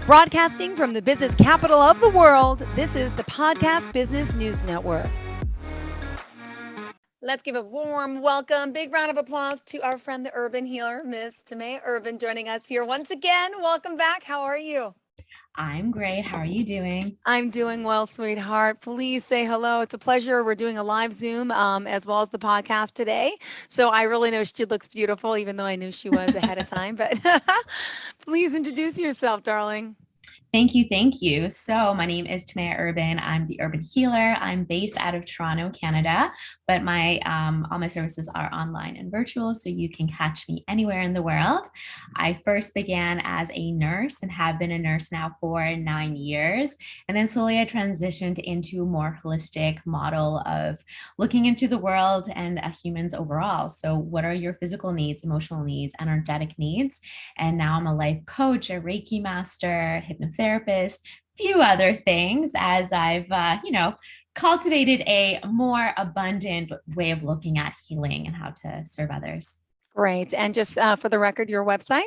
Broadcasting from the business capital of the world, this is the Podcast Business News Network. Let's give a warm welcome, big round of applause to our friend, the urban healer, Miss Timea Urban, joining us here once again. Welcome back. How are you? I'm great. How are you doing? I'm doing well, sweetheart. Please say hello. It's a pleasure. We're doing a live Zoom as well as the podcast today. So I really know she looks beautiful, even though I knew she was ahead of time. But please introduce yourself, darling. Thank you. Thank you. So my name is Timea Urban. I'm the urban healer. I'm based out of Toronto, Canada, but all my services are online and virtual, so you can catch me anywhere in the world. I first began as a nurse and have been a nurse now for 9 years. And then slowly I transitioned into a more holistic model of looking into the world and humans overall. So what are your physical needs, emotional needs, energetic needs? And now I'm a life coach, a Reiki master, hypnotherapist, few other things as I've, cultivated a more abundant way of looking at healing and how to serve others. Great. And just for the record, your website?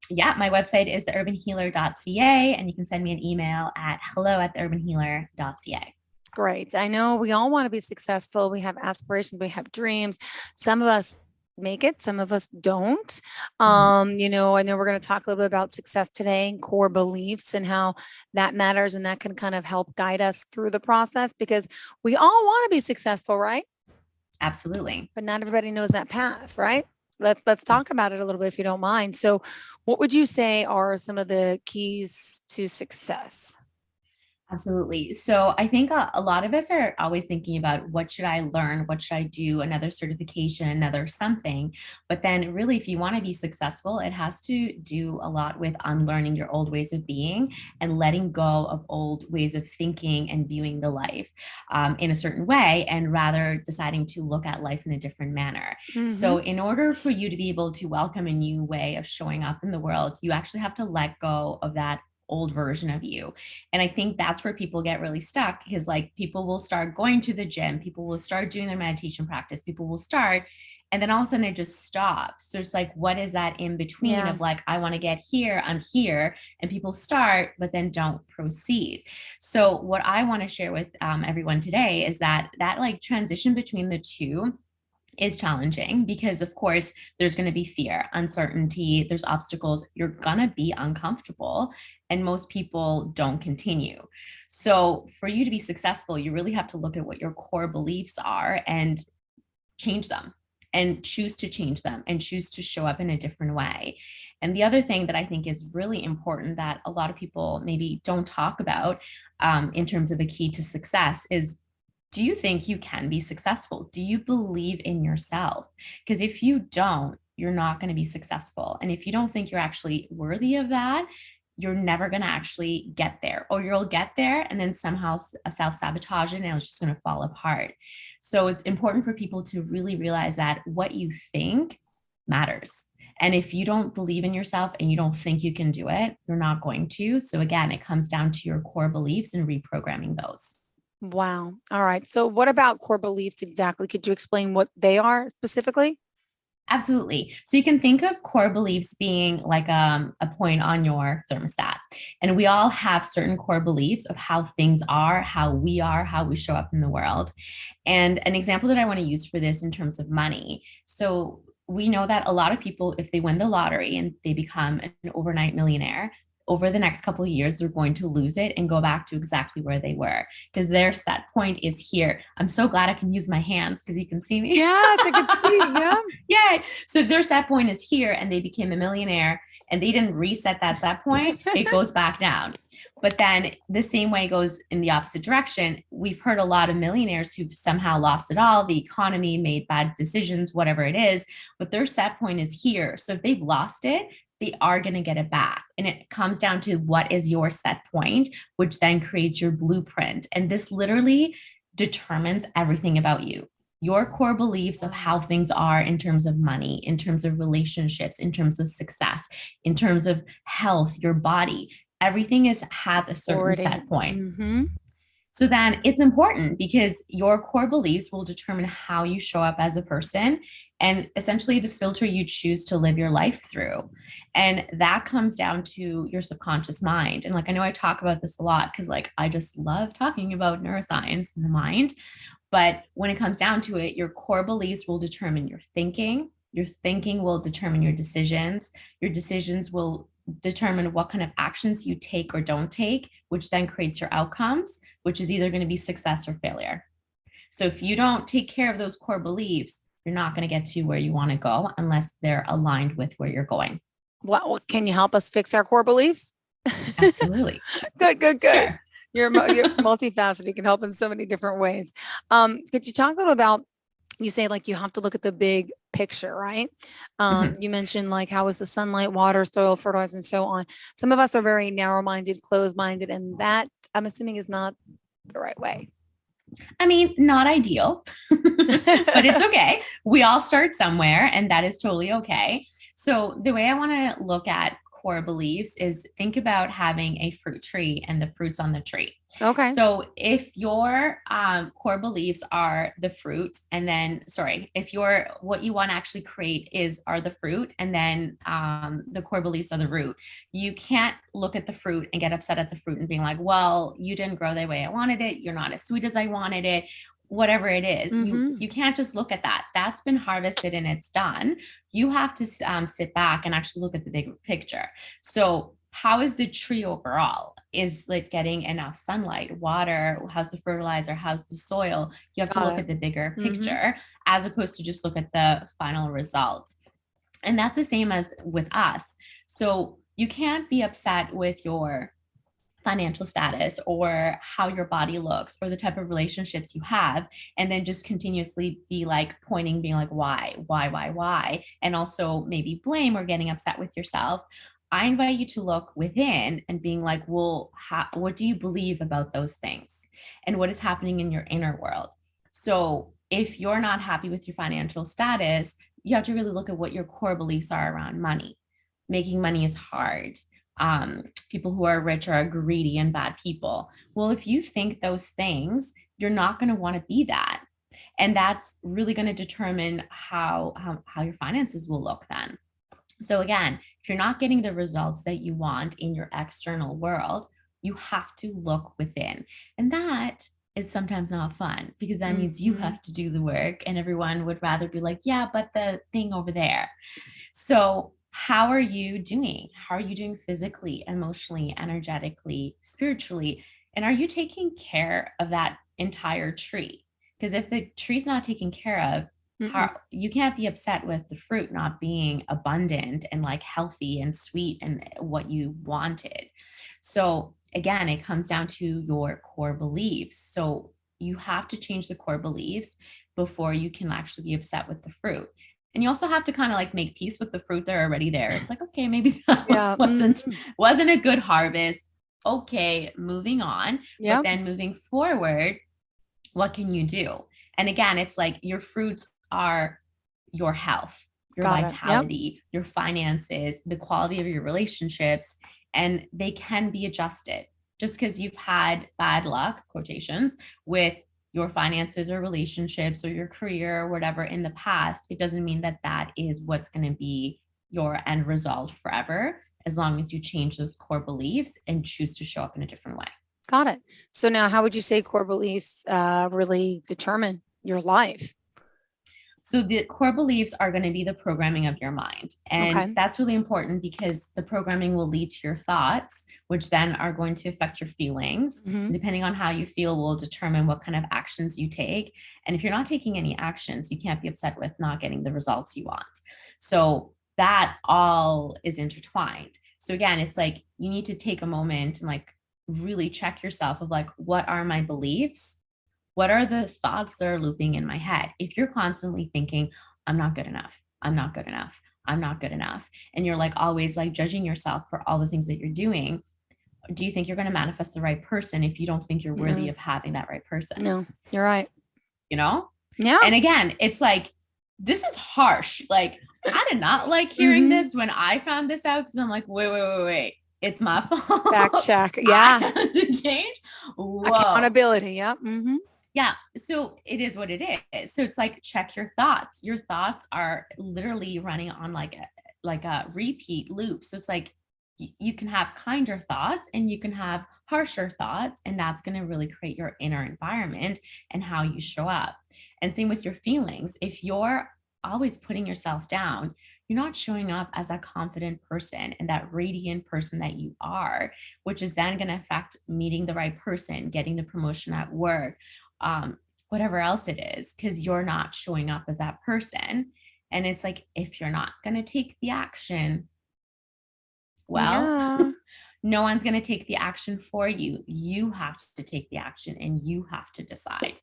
Yeah, my website is theurbanhealer.ca, and you can send me an email at hello@theurbanhealer.ca. Great. I know we all want to be successful. We have aspirations, we have dreams. Some of us make it, some of us don't. I know we're going to talk a little bit about success today and core beliefs and how that matters, and that can kind of help guide us through the process, because we all want to be successful, right? Absolutely. But not everybody knows that path, right? Let's talk about it a little bit, if you don't mind. So what would you say are some of the keys to success? Absolutely. So I think a lot of us are always thinking about, what should I learn? What should I do? Another certification, another something. But then really, if you want to be successful, it has to do a lot with unlearning your old ways of being and letting go of old ways of thinking and viewing the life in a certain way, and rather deciding to look at life in a different manner. So in order for you to be able to welcome a new way of showing up in the world, you actually have to let go of that old version of you. And I think that's where people get really stuck, because people will start going to the gym, people will start doing their meditation practice, people will start, and then all of a sudden it just stops. So it's what is that in between of I want to get here, I'm here, and people start, but then don't proceed. So what I want to share with everyone today is that transition between the two is challenging, because of course there's going to be fear, uncertainty, there's obstacles, you're going to be uncomfortable, and most people don't continue. So for you to be successful, you really have to look at what your core beliefs are and change them, and choose to change them, and choose to show up in a different way. And the other thing that I think is really important that a lot of people maybe don't talk about in terms of a key to success is, do you think you can be successful? Do you believe in yourself? Because if you don't, you're not going to be successful. And if you don't think you're actually worthy of that, you're never going to actually get there, or you'll get there and then somehow self-sabotage it, and it's just going to fall apart. So it's important for people to really realize that what you think matters. And if you don't believe in yourself and you don't think you can do it, you're not going to. So again, it comes down to your core beliefs and reprogramming those. Wow. All right. So what about core beliefs exactly? Could you explain what they are specifically? Absolutely. So you can think of core beliefs being a point on your thermostat. And we all have certain core beliefs of how things are, how we show up in the world. And an example that I want to use for this in terms of money. So we know that a lot of people, if they win the lottery and they become an overnight millionaire, over the next couple of years, they're going to lose it and go back to exactly where they were, because their set point is here. I'm so glad I can use my hands because you can see me. Yes, I can see. Yeah. Yay. So if their set point is here and they became a millionaire and they didn't reset that set point, it goes back down. But then the same way goes in the opposite direction. We've heard a lot of millionaires who've somehow lost it all, the economy, made bad decisions, whatever it is, but their set point is here. So if they've lost it, they are going to get it back. And it comes down to what is your set point, which then creates your blueprint. And this literally determines everything about you. Your core beliefs of how things are in terms of money, in terms of relationships, in terms of success, in terms of health, your body, everything has a certain set point. So then it's important, because your core beliefs will determine how you show up as a person and essentially the filter you choose to live your life through. And that comes down to your subconscious mind. And like, I know I talk about this a lot because like, I just love talking about neuroscience and the mind. But when it comes down to it, your core beliefs will determine your thinking. Your thinking will determine your decisions. Your decisions will determine what kind of actions you take or don't take, which then creates your outcomes, which is either going to be success or failure. So if you don't take care of those core beliefs, you're not going to get to where you want to go unless they're aligned with where you're going. Well, can you help us fix our core beliefs? Absolutely. Good. Sure. You're multifaceted. You can help in so many different ways. Could you talk a little about, you say like you have to look at the big picture, right? You mentioned like how is the sunlight, water, soil, fertilizer, and so on. Some of us are very narrow-minded, closed-minded, and that I'm assuming is not the right way. I mean, not ideal, but it's okay. We all start somewhere, and that is totally okay. So, the way I want to look at core beliefs is think about having a fruit tree and the fruits on the tree. Okay. So, if your core beliefs are the fruit, and then, sorry, if your what you want to actually create are the fruit, and then the core beliefs are the root, you can't look at the fruit and get upset at the fruit and being like, well, you didn't grow the way I wanted it. You're not as sweet as I wanted it. Whatever it is, you can't just look at that. That's been harvested and it's done. You have to sit back and actually look at the big picture. So how is the tree overall? Is it getting enough sunlight, water? How's the fertilizer? How's the soil? You have to look at the bigger picture as opposed to just look at the final result. And that's the same as with us. So you can't be upset with your financial status or how your body looks or the type of relationships you have, and then just continuously be like pointing, being like, why, and also maybe blame or getting upset with yourself. I invite you to look within and being like, well, what do you believe about those things? And what is happening in your inner world? So if you're not happy with your financial status, you have to really look at what your core beliefs are around money. Making money is hard. People who are rich are greedy and bad people. Well, if you think those things, you're not going to want to be that. And that's really going to determine how your finances will look then. So again, if you're not getting the results that you want in your external world, you have to look within. And that is sometimes not fun because that means you have to do the work, and everyone would rather be like, yeah, but the thing over there. So how are you doing? How are you doing physically, emotionally, energetically, spiritually? And are you taking care of that entire tree? Because if the tree's not taken care of, you can't be upset with the fruit not being abundant and like healthy and sweet and what you wanted. So again, it comes down to your core beliefs. So you have to change the core beliefs before you can actually be upset with the fruit. And you also have to kind of like make peace with the fruit that are already there. It's like, okay, maybe that wasn't a good harvest. Okay, moving on. But then moving forward, what can you do? And again, it's like your fruits are your health, your vitality, your finances, the quality of your relationships, and they can be adjusted. Just because you've had bad luck, quotations, with your finances or relationships or your career or whatever in the past, it doesn't mean that that is what's going to be your end result forever, as long as you change those core beliefs and choose to show up in a different way. Got it. So now how would you say core beliefs really determine your life? So the core beliefs are going to be the programming of your mind. And that's really important because the programming will lead to your thoughts, which then are going to affect your feelings. Depending on how you feel will determine what kind of actions you take. And if you're not taking any actions, you can't be upset with not getting the results you want. So that all is intertwined. So again, it's like you need to take a moment and like really check yourself of like, what are my beliefs? What are the thoughts that are looping in my head? If you're constantly thinking, I'm not good enough, I'm not good enough, I'm not good enough, and you're like always like judging yourself for all the things that you're doing, do you think you're going to manifest the right person if you don't think you're worthy of having that right person? No, you're right. You know? Yeah. And again, it's like, this is harsh. Like, I did not like hearing this when I found this out because I'm like, wait. It's my fault. Fact check. Yeah. I had to change. Whoa. Accountability. Yeah. Yeah. So it is what it is. So it's like, check your thoughts. Your thoughts are literally running on like a repeat loop. So it's like you can have kinder thoughts and you can have harsher thoughts, and that's going to really create your inner environment and how you show up. And same with your feelings. If you're always putting yourself down, you're not showing up as a confident person and that radiant person that you are, which is then going to affect meeting the right person, getting the promotion at work, um, whatever else it is, because you're not showing up as that person. And it's like, if you're not going to take the action, well, Yeah. no one's going to take the action for you. You have to take the action and you have to decide.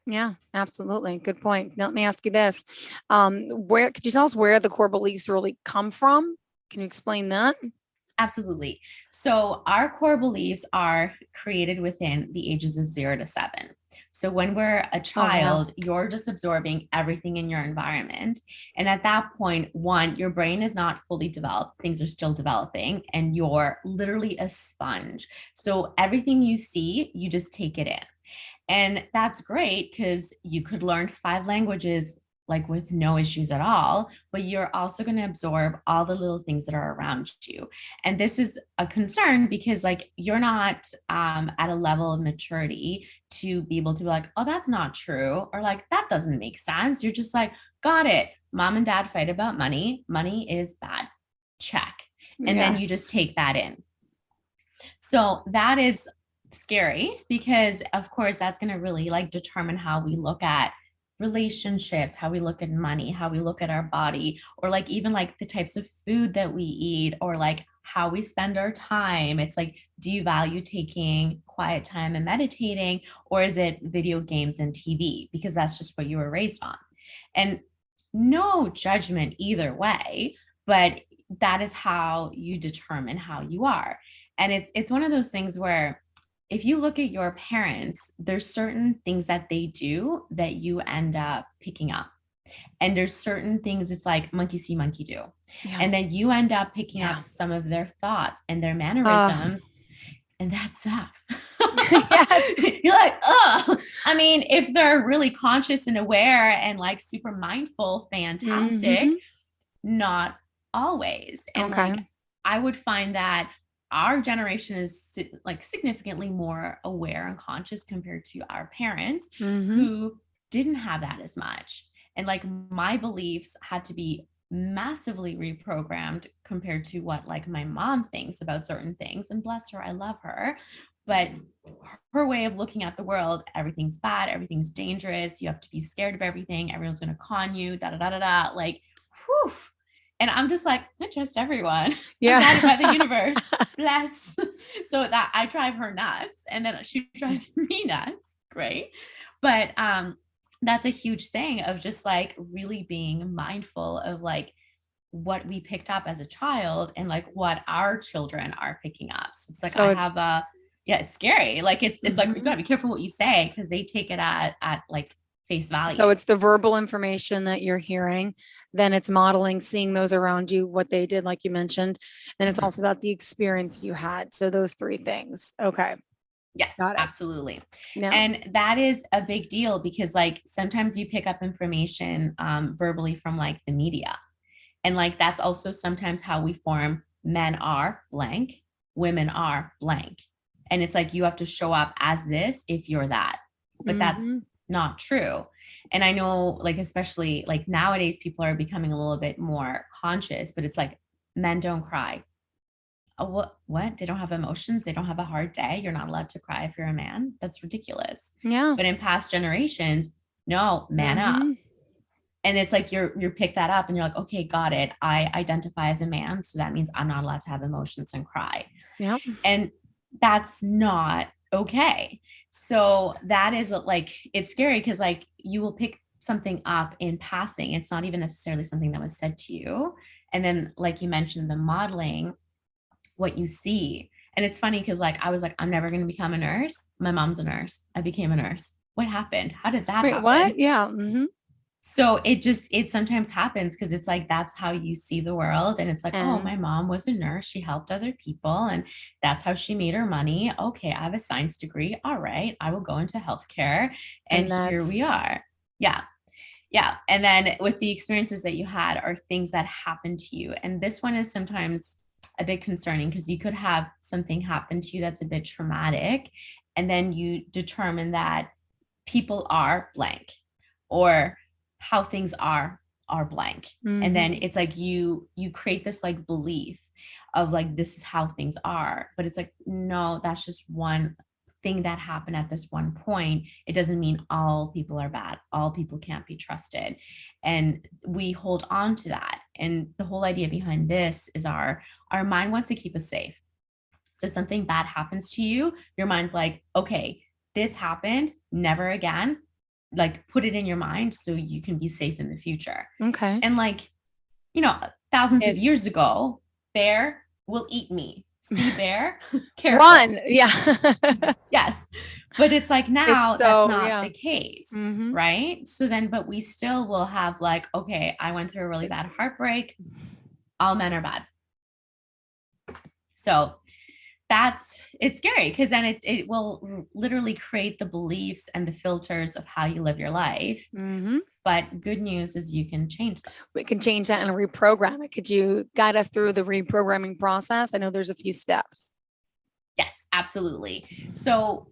Yeah, absolutely. Good point. Now, let me ask you this. Where could you tell us where the core beliefs really come from? Can you explain that? Absolutely. So our core beliefs are created within the ages of 0 to 7. So when we're a Oh, wow. child, you're just absorbing everything in your environment. And at that point, one, your brain is not fully developed, things are still developing, and you're literally a sponge. So everything you see, you just take it in. And that's great because you could learn 5 languages like with no issues at all, but you're also going to absorb all the little things that are around you. And this is a concern because like you're not at a level of maturity to be able to be like, oh, that's not true, or like that doesn't make sense. You're just like, got it. Mom and dad fight about money. Money is bad. Check. And then you just Yes. take that in. So that is scary because of course that's going to really like determine how we look at relationships, how we look at money, how we look at our body, or like even like the types of food that we eat, or like how we spend our time. It's like, do you value taking quiet time and meditating, or is it video games and TV? Because that's just what you were raised on. And no judgment either way, but that is how you determine how you are. And it's one of those things where if you look at your parents, there's certain things that they do that you end up picking up. And there's certain things it's like monkey see, monkey do. Yeah. And then you end up picking up Yeah. some of their thoughts and their Uh, mannerisms. And that sucks. yes. You're like, oh, I mean, if they're really conscious and aware and like super mindful, fantastic, Hmm. not always. And Okay. like, I would find that our generation is like significantly more aware and conscious compared to our parents Hmm. who didn't have that as much. And like my beliefs had to be massively reprogrammed compared to what like my mom thinks about certain things. And bless her, I love her. But her way of looking at the world, everything's bad, everything's dangerous, you have to be scared of everything, everyone's going to con you, da da da da da. Like, whew. And I'm just like, I trust everyone. I'm guided by the Yeah. universe. Bless. So that I drive her nuts and then she drives me nuts. Great. But that's a huge thing of just like really being mindful of like what we picked up as a child and like what our children are picking up. So it's like I So it's have a yeah, it's scary. Like it's like you mhm. gotta be careful what you say because they take it at like face So value. it's the verbal information that you're hearing, then it's modeling, seeing those around you, what they did, like you mentioned. Then it's Mhm. also about the experience you had. So those three things. Okay. Yes, Got it. absolutely. Yeah. And that is a big deal because like sometimes you pick up information verbally from like the media. And like that's also sometimes how we form men are blank, women are blank. And it's like you have to show up as this if you're that. But that's Hmm. not true. And I know like especially like nowadays people are becoming a little bit more conscious, but it's like men don't cry. Oh, what? They don't have emotions. They don't have a hard day. You're not allowed to cry if you're a man. That's ridiculous. Yeah. But in past generations, no, man up. Hmm. And it's like you pick that up and you're like, okay, got it. I identify as a man, so that means I'm not allowed to have emotions and cry. Yep. And that's not okay. So that is like it's scary because like you will pick something up in passing. It's not even necessarily something that was said to you. And then like you mentioned the modeling, what you see. And it's funny because like I was like, I'm never going to become a nurse. My mom's a nurse. I became a nurse. What happened? How did that Wait, what? happen? Yeah. Hmm. So it sometimes happens because it's like that's how you see the world. And it's like, oh, And my mom was a nurse. She helped other people and that's how she made her money. Okay, I have a science degree. All right, I will go into healthcare. And here that's we are. Yeah. Yeah. And then with the experiences that you had are things that happened to you. And this one is sometimes a bit concerning because you could have something happen to you that's a bit traumatic. And then you determine that people are blank or how things are blank. And then mhm. it's like you create this like belief of like this is how things are, but it's like no, that's just one thing that happened at this one point. It doesn't mean all people are bad, all people can't be trusted. And we hold on to that, and the whole idea behind this is our mind wants to keep us safe. So something bad happens to you, your mind's like, okay, this happened, never again. Like put it in your mind so you can be safe in the future. Okay. And like, you know, thousands of It's years ago, bear will eat me. See bear, careful. run. Yeah. Yes. But it's like It's now that's so, not yeah. the case, Mhm. right? So then, but we still will have like, okay, I went through a really It's bad heartbreak. All men are bad. So it's scary because then it will literally create the beliefs and the filters of how you live your life. mhm. But good news is you can change them. We can change that and reprogram it. Could you guide us through the reprogramming process? I know there's a few steps. Yes, absolutely. So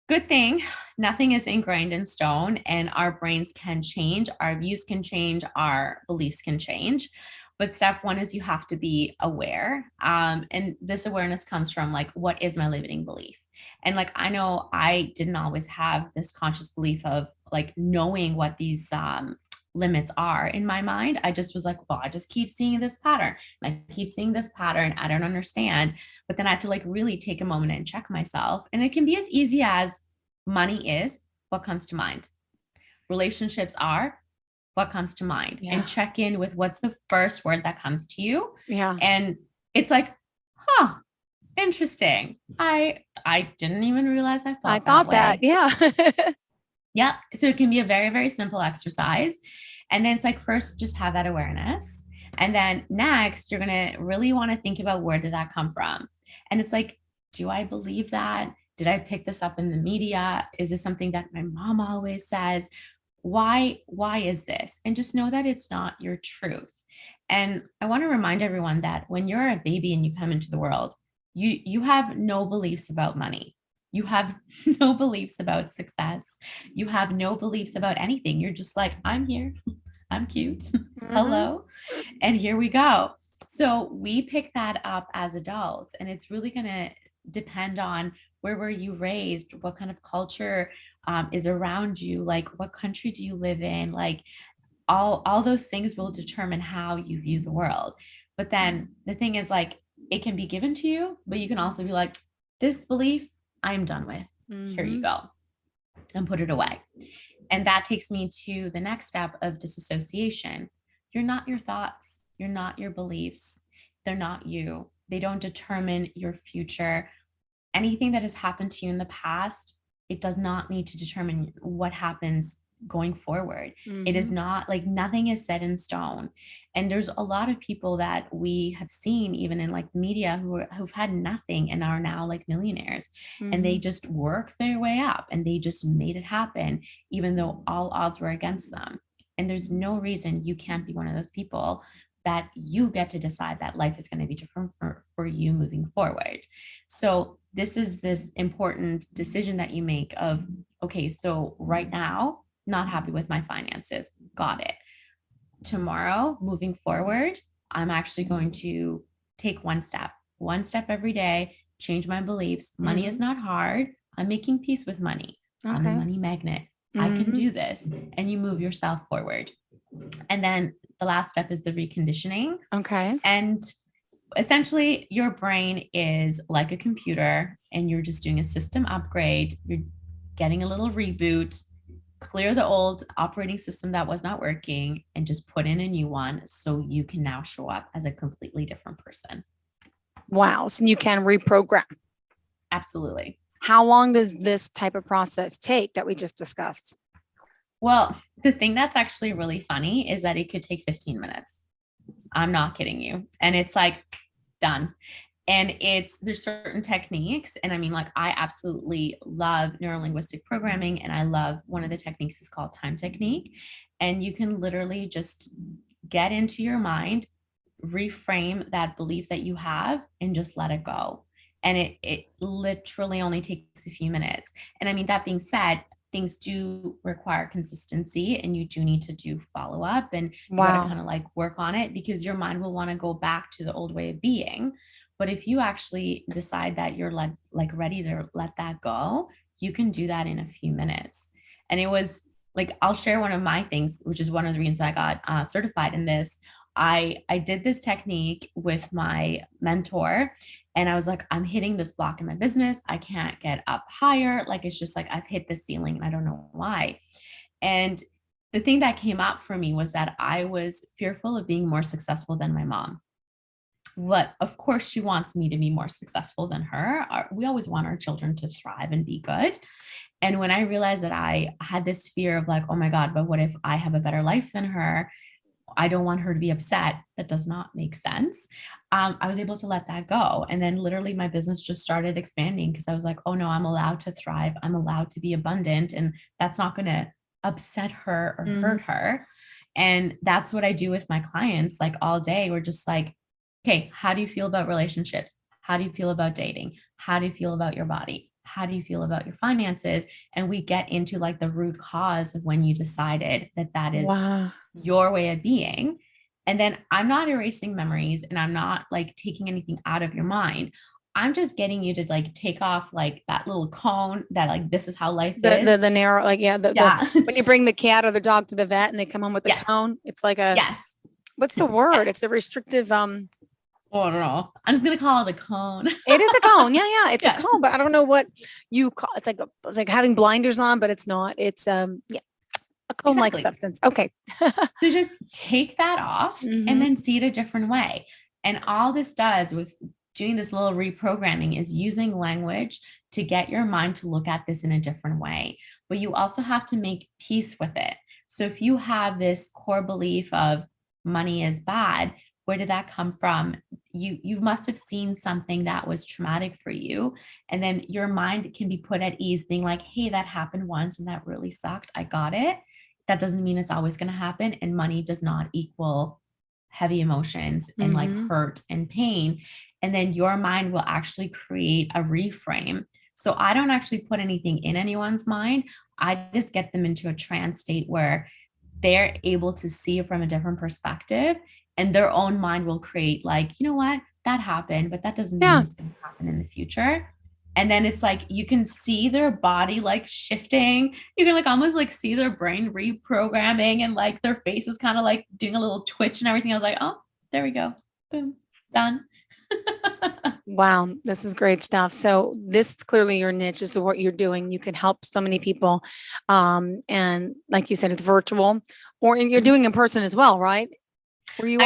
good thing nothing is ingrained in stone, and our brains can change, our views can change, our beliefs can change. But step one is you have to be aware. And this awareness comes from like, what is my limiting belief? And like, I know I didn't always have this conscious belief of like knowing what these limits are in my mind. I just was like, well, I just keep seeing this pattern. And I keep seeing this pattern. I don't understand. But then I had to like really take a moment and check myself. And it can be as easy as money is what comes to mind. Relationships are what comes to mind, Yeah. and check in with what's the first word that comes to you. Yeah. And it's like, huh, interesting. I didn't even realize I I felt that thought that. way. Yeah. Yeah. So it can be a very, very simple exercise. And then it's like, first, just have that awareness. And then next, you're going to really want to think about where did that come from? And it's like, do I believe that? Did I pick this up in the media? Is this something that my mom always says? Why is this? And just know that it's not your truth. And I want to remind everyone that when you're a baby and you come into the world, you have no beliefs about money. You have no beliefs about success. You have no beliefs about anything. You're just like, I'm here. I'm cute. Mhm. Hello. And here we go. So we pick that up as adults, and it's really going to depend on where were you raised, what kind of culture is around you, like what country do you live in, like all those things will determine how you view the world. But then the thing is like it can be given to you, but you can also be like, this belief I'm done with. Here you Mhm. go, and put it away. And that takes me to the next step of disassociation. You're not your thoughts, you're not your beliefs, they're not you. They don't determine your future. Anything that has happened to you in the past, it does not need to determine what happens going forward. It is Mhm. not like nothing is set in stone. And there's a lot of people that we have seen even in like media who've had nothing and are now like millionaires, and they Mhm. just work their way up and they just made it happen even though all odds were against them. And there's no reason you can't be one of those people, that you get to decide that life is going to be different for you moving forward. So this is this important decision that you make of, okay, so right now, not happy with my finances. Got it. Tomorrow, moving forward, I'm actually going to take one step every day, change my beliefs. Money is Mhm. not hard. I'm making peace with money. I'm a Okay. money magnet. I can Mhm. do this. And you move yourself forward. And then the last step is the reconditioning. Okay. And essentially, your brain is like a computer and you're just doing a system upgrade. You're getting a little reboot, clear the old operating system that was not working, and just put in a new one so you can now show up as a completely different person. Wow. So you can reprogram. Absolutely. How long does this type of process take that we just discussed? Well, the thing that's actually really funny is that it could take 15 minutes. I'm not kidding you. And it's like done. And there's certain techniques. And I mean, like, I absolutely love neurolinguistic programming. And I love one of the techniques is called time technique. And you can literally just get into your mind, reframe that belief that you have, and just let it go. And it literally only takes a few minutes. And I mean, that being said, things do require consistency, and you do need to do follow up, and you got to Wow. kind of like work on it, because your mind will want to go back to the old way of being. But if you actually decide that you're like ready to let that go, you can do that in a few minutes. And it was like, I'll share one of my things, which is one of the reasons I got certified in this. I did this technique with my mentor, and I was like, I'm hitting this block in my business. I can't get up higher. Like, it's just like I've hit the ceiling and I don't know why. And the thing that came up for me was that I was fearful of being more successful than my mom. But of course, she wants me to be more successful than her. We always want our children to thrive and be good. And when I realized that I had this fear of like, oh my God, but what if I have a better life than her? I don't want her to be upset. That does not make sense. I was able to let that go. And then literally my business just started expanding, because I was like, oh no, I'm allowed to thrive. I'm allowed to be abundant. And that's not going to upset her or Mhm. hurt her. And that's what I do with my clients. Like all day, we're just like, okay, how do you feel about relationships? How do you feel about dating? How do you feel about your body? How do you feel about your finances? And we get into like the root cause of when you decided that that is Wow. your way of being. And then I'm not erasing memories, and I'm not like taking anything out of your mind. I'm just getting you to like take off like that little cone that like this is how life is. The narrow, like, yeah, the Yeah. when you bring the cat or the dog to the vet and they come home with a Yes. cone, it's like a, Yes. what's the word? It's a restrictive, Oh, I don't know. I'm just gonna call it a cone. it is a cone. Yeah, yeah, it's a Yeah, cone, but I don't know what you call it's like it's like having blinders on, but it's not. It's yeah, a cone-like exactly. substance. Okay. So just take that off and Hmm. then see it a different way. And all this does with doing this little reprogramming is using language to get your mind to look at this in a different way. But you also have to make peace with it. So if you have this core belief of money is bad, where did that come from? You must have seen something that was traumatic for you, and then your mind can be put at ease, being like, hey, that happened once and that really sucked. I got it. That doesn't mean it's always going to happen. And money does not equal heavy emotions and like Hmm. hurt and pain. And then your mind will actually create a reframe. So I don't actually put anything in anyone's mind. I just get them into a trance state where they're able to see it from a different perspective, and their own mind will create like, you know what, that happened, but that doesn't mean Yeah. it's going to happen in the future. And then it's like you can see their body like shifting. You can like almost like see their brain reprogramming, and like their face is kind of like doing a little twitch and everything. I was like, oh, there we go. Boom, done. Wow, this is great stuff. So this is clearly your niche is what you're doing. You can help so many people. And like you said, it's virtual, or and you're doing in person as well, right? Where you are?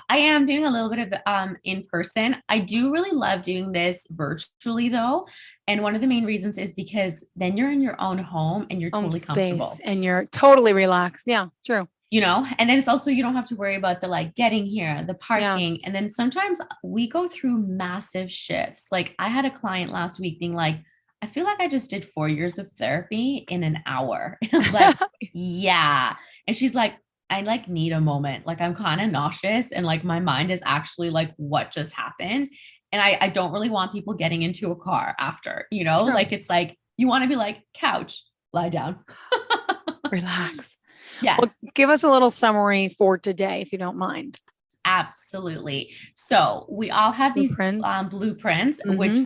I am doing a little bit of in person. I do really love doing this virtually though. And one of the main reasons is because then you're in your own home and you're Own totally space comfortable, and you're totally relaxed. Yeah, true. you know? And then it's also, you don't have to worry about the like getting here, the Yeah. parking. And then sometimes we go through massive shifts. Like I had a client last week being like, I feel like I just did 4 years of therapy in an hour. And I was like, yeah. And she's like, I like need a moment. Like I'm kind of nauseous and like my mind is actually like, what just happened? And I don't really want people getting into a car after, you know, True. like it's like you want to be like, couch, lie down. Relax. Well, Yes. give us a little summary for today, if you don't mind. Absolutely. So we all have these Blueprints. blueprints, Mm-hmm.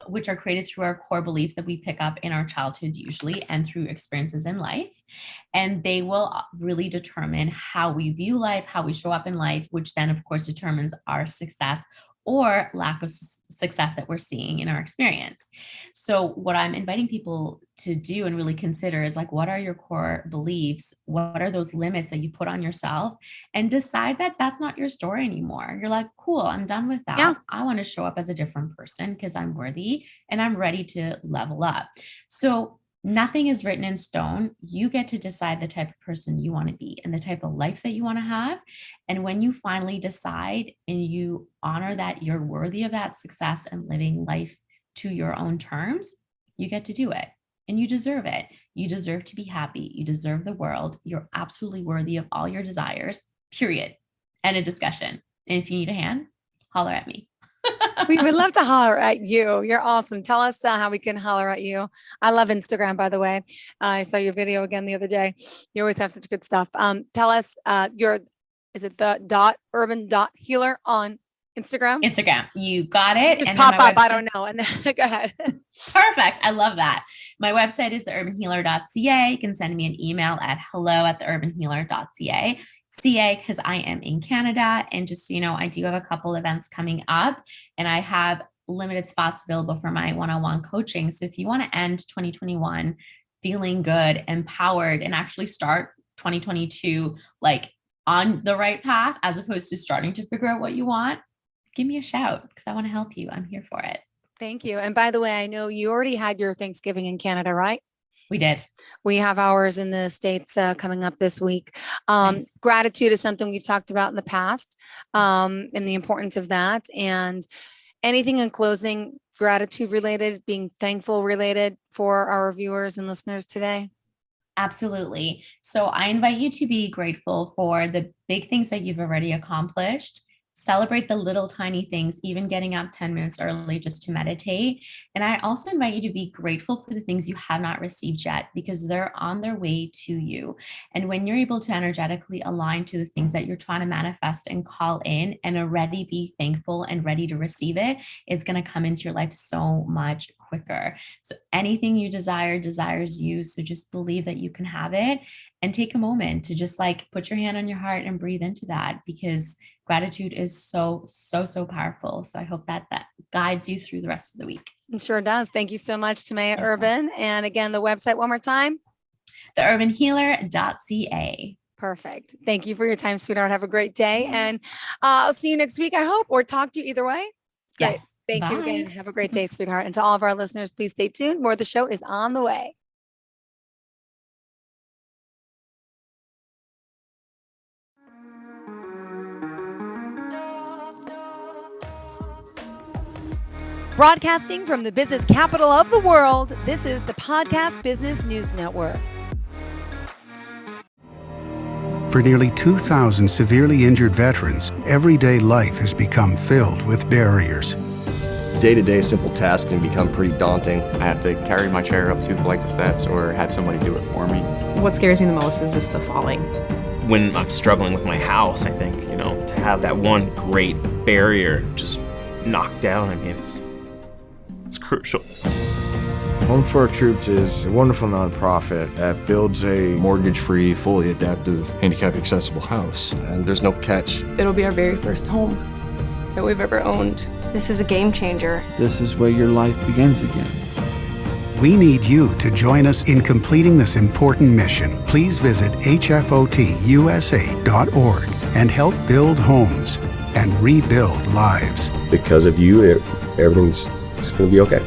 which are created through our core beliefs that we pick up in our childhood usually, and through experiences in life, and they will really determine how we view life, how we show up in life, which then of course determines our success or lack of success that we're seeing in our experience. So what I'm inviting people to do and really consider is like, what are your core beliefs? What are those limits that you put on yourself? And decide that that's not your story anymore. You're like, cool, I'm done with Yeah. that. I want to show up as a different person because I'm worthy and I'm ready to level up. So Nothing is written in stone. You get to decide the type of person you want to be and the type of life that you want to have. And when you finally decide and you honor that you're worthy of that success and living life to your own terms, you get to do it and you deserve it. You deserve to be happy. You deserve the world. You're absolutely worthy of all your desires, period. End of discussion. And if you need a hand, holler at me. We would love to holler at you. You're awesome. Tell us how we can holler at you. I love Instagram, by the way. I saw your video again the other day. You always have such good stuff. Tell us is it the urban.healer on Instagram? Instagram. You got it. Just and pop up. website, I don't know. And then, go ahead. Perfect. I love that. My website is theurbanhealer.ca. You can send me an email at hello@theurbanhealer.ca. CA because I am in Canada. And just so you know, I do have a couple events coming up and I have limited spots available for my one-on-one coaching. So if you want to end 2021 feeling good, empowered, and actually start 2022 like on the right path, as opposed to starting to figure out what you want, give me a shout because I want to help you. I'm here for it. Thank you. And by the way, I know you already had your Thanksgiving in Canada, right? We did. We have ours in the States coming up this week. Nice. Gratitude is something we've talked about in the past, and the importance of that. And anything in closing, gratitude related, being thankful related for our viewers and listeners today? Absolutely. So I invite you to be grateful for the big things that you've already accomplished. Celebrate the little tiny things, even getting up 10 minutes early just to meditate. And I also invite you to be grateful for the things you have not received yet, because they're on their way to you. And when you're able to energetically align to the things that you're trying to manifest and call in and already be thankful and ready to receive it, it's going to come into your life so much quicker. So anything you desire desires you. So just believe that you can have it and take a moment to just like put your hand on your heart and breathe into that, because gratitude is so powerful. So I hope that guides you through the rest of the week. It sure does. Thank you so much, Timea Urban. And again, the website one more time. theurbanhealer.ca. Perfect. Thank you for your time, sweetheart. Have a great day. And I'll see you next week, I hope, or talk to you either way. Great. Yes. Thank Bye. you again. Have a great day, sweetheart. And to all of our listeners, please stay tuned. More of the show is on the way. Broadcasting from the business capital of the world, this is the Podcast Business News Network. For nearly 2,000 severely injured veterans, everyday life has become filled with barriers. Day-to-day simple tasks can become pretty daunting. I have to carry my chair up 2 flights of steps or have somebody do it for me. What scares me the most is just the falling. When I'm struggling with my house, I think, to have that one great barrier just knocked down, it's crucial. Home for Our Troops is a wonderful nonprofit that builds a Mortgage-free, fully adaptive, handicap-accessible house. And there's no catch. It'll be our very first home that we've ever owned. This is a game changer. This is where your life begins again. We need you to join us in completing this important mission. Please visit hfotusa.org and help build homes and rebuild lives. Because of you, everything's going to be okay.